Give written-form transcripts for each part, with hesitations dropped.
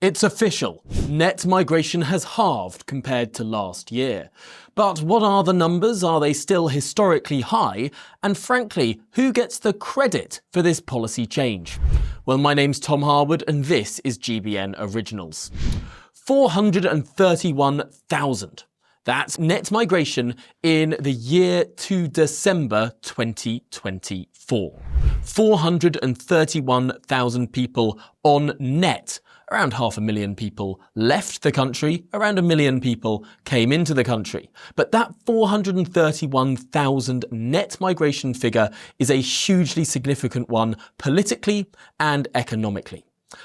It's official. Net migration has halved compared to last year. But what are the numbers? Are they still historically high? And frankly, who gets the credit for this policy change? Well, my name's Tom Harwood and this is GBN Originals. 431,000. That's net migration in the year to December 2024. 431,000 people on net. Around 500,000 people left the country, around 1 million people came into the country. But that 431,000 net migration figure is a hugely significant one politically and economically.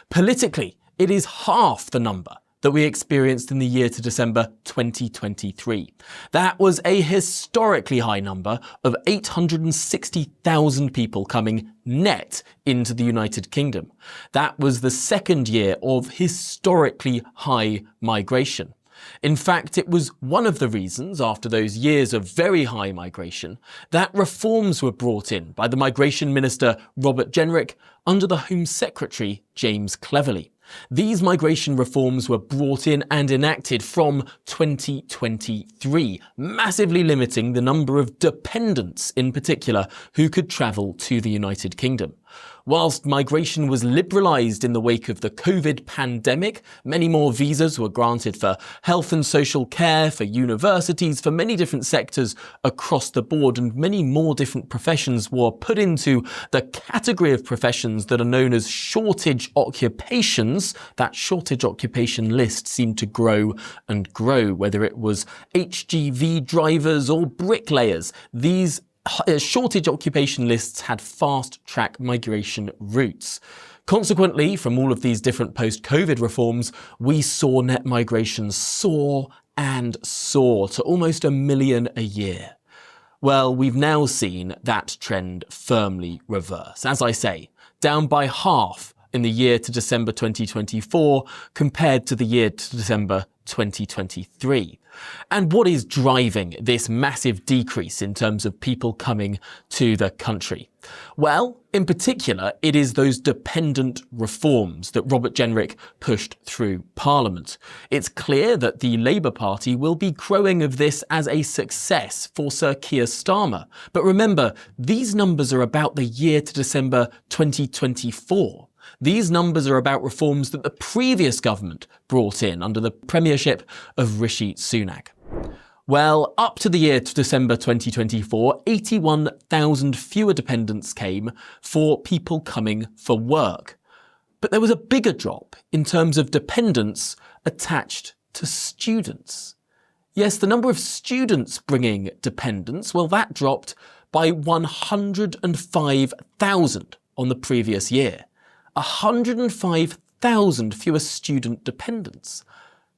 Politically, it is half the number that we experienced in the year to December 2023. That was a historically high number of 860,000 people coming net into the United Kingdom. That was the second year of historically high migration. In fact, it was one of the reasons, after those years of very high migration, that reforms were brought in by the Migration Minister Robert Jenrick under the Home Secretary James Cleverly. These migration reforms were brought in and enacted from 2023, massively limiting the number of dependents in particular who could travel to the United Kingdom. Whilst migration was liberalised in the wake of the COVID pandemic, many more visas were granted for health and social care, for universities, for many different sectors across the board, and many more different professions were put into the category of professions that are known as shortage occupations. That shortage occupation list seemed to grow and grow, whether it was HGV drivers or bricklayers. These shortage occupation lists had fast-track migration routes. Consequently, from all of these different post-COVID reforms, we saw net migration soar and soar to almost 1 million a year. Well, we've now seen that trend firmly reverse. As I say, down by half in the year to December 2024 compared to the year to December 2023. And what is driving this massive decrease in terms of people coming to the country? Well, in particular, it is those dependent reforms that Robert Jenrick pushed through Parliament. It's clear that the Labour Party will be crowing of this as a success for Sir Keir Starmer. But remember, these numbers are about the year to December 2024. These numbers are about reforms that the previous government brought in under the premiership of Rishi Sunak. Well, up to the year to December 2024, 81,000 fewer dependents came for people coming for work. But there was a bigger drop in terms of dependents attached to students. Yes, the number of students bringing dependents, well, that dropped by 105,000 on the previous year. 105,000 fewer student dependents.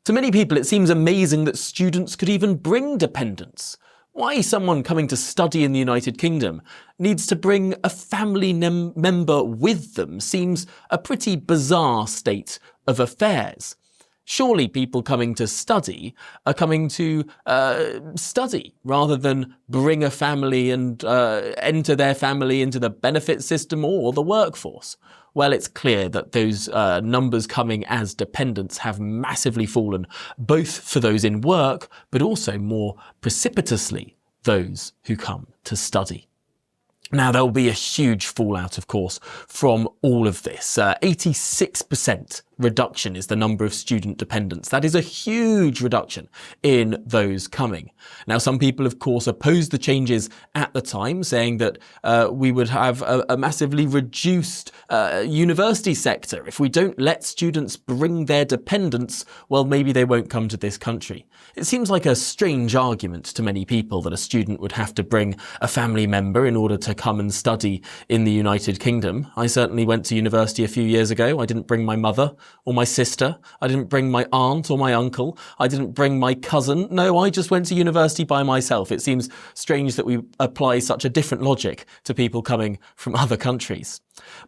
To many people, it seems amazing that students could even bring dependents. Why someone coming to study in the United Kingdom needs to bring a family member with them seems a pretty bizarre state of affairs. Surely people coming to study are coming to study rather than bring a family and enter their family into the benefit system or the workforce. Well, it's clear that those numbers coming as dependents have massively fallen, both for those in work, but also more precipitously those who come to study. Now, there will be a huge fallout, of course, from all of this. 86% reduction is the number of student dependents. That is a huge reduction in those coming. Now, some people, of course, opposed the changes at the time, saying that we would have a massively reduced university sector. If we don't let students bring their dependents, well, maybe they won't come to this country. It seems like a strange argument to many people that a student would have to bring a family member in order to come and study in the United Kingdom. I certainly went to university a few years ago. I didn't bring my mother or my sister. I didn't bring my aunt or my uncle. I didn't bring my cousin. No, I just went to university by myself. It seems strange that we apply such a different logic to people coming from other countries.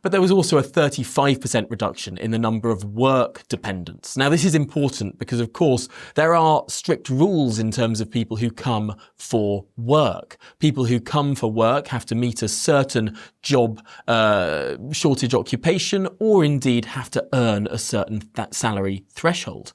But there was also a 35% reduction in the number of work dependents. Now, this is important because, of course, there are strict rules in terms of people who come for work. People who come for work have to meet a certain job shortage occupation, or indeed have to earn a certain salary threshold.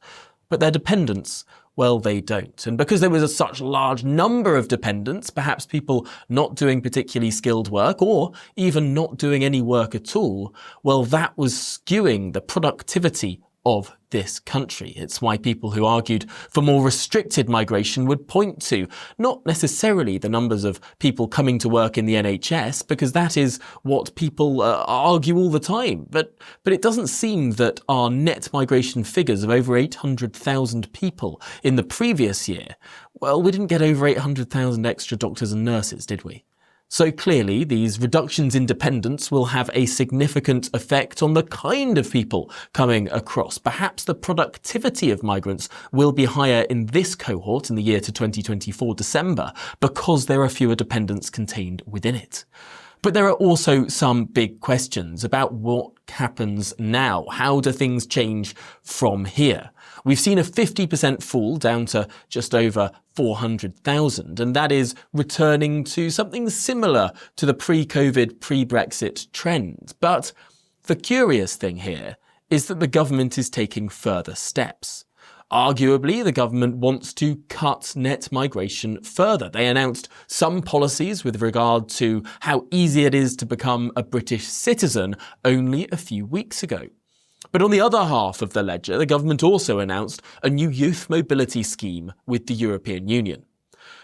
But their dependents, well, they don't. And because there was such large number of dependents, perhaps people not doing particularly skilled work or even not doing any work at all, well, that was skewing the productivity of this country. It's why people who argued for more restricted migration would point to not necessarily the numbers of people coming to work in the NHS, because that is what people argue all the time. But it doesn't seem that our net migration figures of over 800,000 people in the previous year, well, we didn't get over 800,000 extra doctors and nurses, did we? So clearly, these reductions in dependents will have a significant effect on the kind of people coming across. Perhaps the productivity of migrants will be higher in this cohort in the year to 2024 December because there are fewer dependents contained within it. But there are also some big questions about what happens now. How do things change from here? We've seen a 50% fall down to just over 400,000, and that is returning to something similar to the pre-COVID, pre-Brexit trend. But the curious thing here is that the government is taking further steps. Arguably, the government wants to cut net migration further. They announced some policies with regard to how easy it is to become a British citizen only a few weeks ago. But on the other half of the ledger, the government also announced a new youth mobility scheme with the European Union.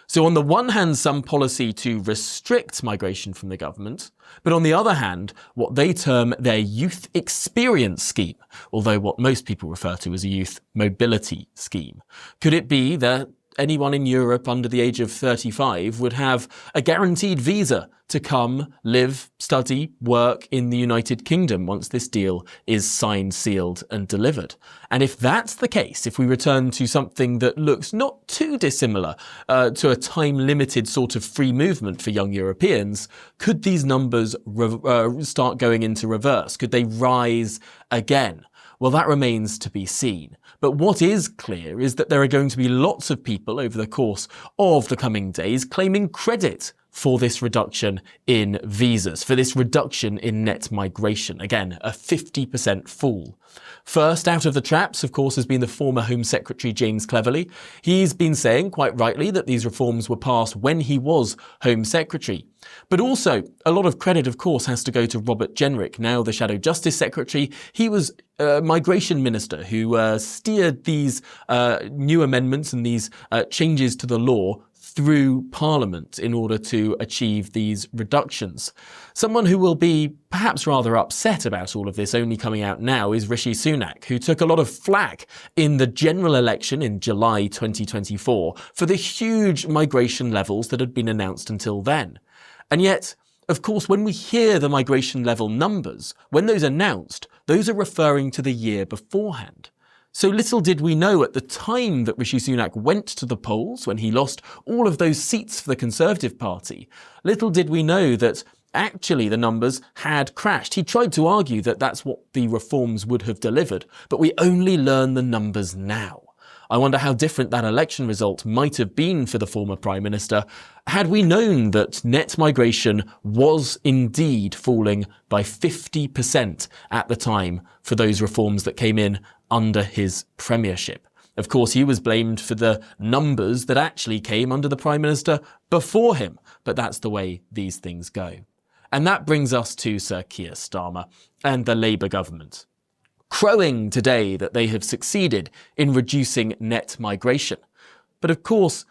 So on the one hand, some policy to restrict migration from the government, but on the other hand, what they term their youth experience scheme, although what most people refer to as a youth mobility scheme. Could it be that anyone in Europe under the age of 35 would have a guaranteed visa to come, live, study, work in the United Kingdom once this deal is signed, sealed and delivered? And if that's the case, if we return to something that looks not too dissimilar to a time-limited sort of free movement for young Europeans, could these numbers start going into reverse? Could they rise again? Well, that remains to be seen. But what is clear is that there are going to be lots of people over the course of the coming days claiming credit for this reduction in visas, for this reduction in net migration. Again, a 50% fall. First out of the traps, of course, has been the former Home Secretary James Cleverly. He's been saying, quite rightly, that these reforms were passed when he was Home Secretary. But also, a lot of credit, of course, has to go to Robert Jenrick, now the Shadow Justice Secretary. He was a migration minister who steered these new amendments and these changes to the law through Parliament in order to achieve these reductions. Someone who will be perhaps rather upset about all of this only coming out now is Rishi Sunak, who took a lot of flack in the general election in July 2024 for the huge migration levels that had been announced until then. And yet, of course, when we hear the migration level numbers, when those are announced, those are referring to the year beforehand. So little did we know at the time that Rishi Sunak went to the polls when he lost all of those seats for the Conservative Party. Little did we know that actually the numbers had crashed. He tried to argue that that's what the reforms would have delivered, but we only learn the numbers now. I wonder how different that election result might have been for the former Prime Minister had we known that net migration was indeed falling by 50% at the time for those reforms that came in under his premiership. Of course, he was blamed for the numbers that actually came under the Prime Minister before him, but that's the way these things go. And that brings us to Sir Keir Starmer and the Labour government, crowing today that they have succeeded in reducing net migration. But of course,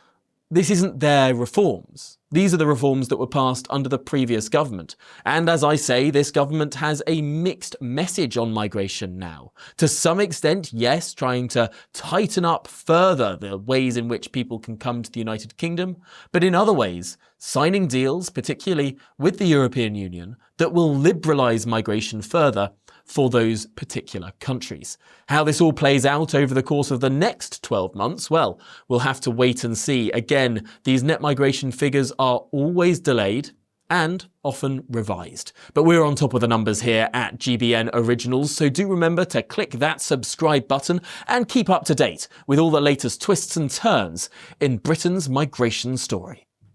this isn't their reforms. These are the reforms that were passed under the previous government. And as I say, this government has a mixed message on migration now. To some extent, yes, trying to tighten up further the ways in which people can come to the United Kingdom, but in other ways, signing deals, particularly with the European Union, that will liberalise migration further for those particular countries. How this all plays out over the course of the next 12 months, well, we'll have to wait and see. Again, these net migration figures are always delayed, and often revised. But we're on top of the numbers here at GBN Originals, so do remember to click that subscribe button and keep up to date with all the latest twists and turns in Britain's migration story.